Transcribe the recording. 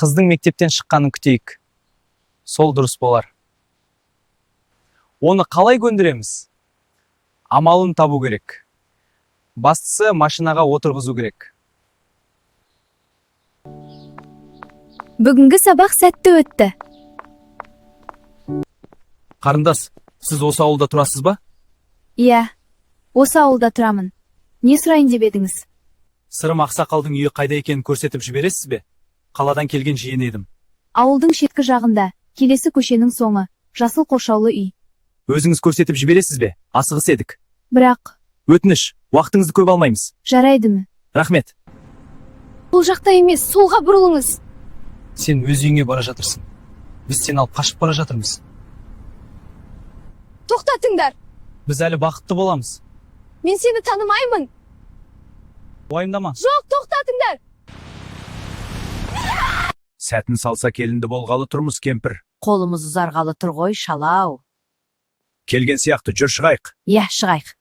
Кыздың мектептен шыққанын күтейік. Сол дұрыс болар. Оны қалай көндіреміз? Амалын табу керек. Бастысы машинаға отырғызу керек. Бүгінгі сабақ сәтті өтті. Қарындас, сіз осы ауылда тұрасыз ба? Иә, осы ауылда тұрамын. Не сұрайын деп едіңіз? Сырым ақсақалдың үйі қайда екенін көрсетіп жібересіз бе? Қаладан келген жиен едім. Ауылдың шеткі жағында, келесі көшенің соңы, жасыл қоршаулы үй. Өзіңіз көрсетіп жібересіз бе? Асығыс едік. Бірақ, Өтініш, уақытыңызды көп алмаймыз. жарайдымы? Рахмет. Бұл жақта емес, солға бұрылыңыз. Сен өз үйіңе бара жатырсың. Біз сені алып қашып бара жатырмыз. Тоқтатыңдар, Біз әлі бақытты боламыз. мен сені танымаймын. Уайымдама. Жоқ, тоқтатыңдар. Сәтін салса келінді болғалы тұрмыз кемпір. Қолымыз ұзарғалы тұр ғой, шалау. Келген сияқты жүр шығайық. Иә, шығайық.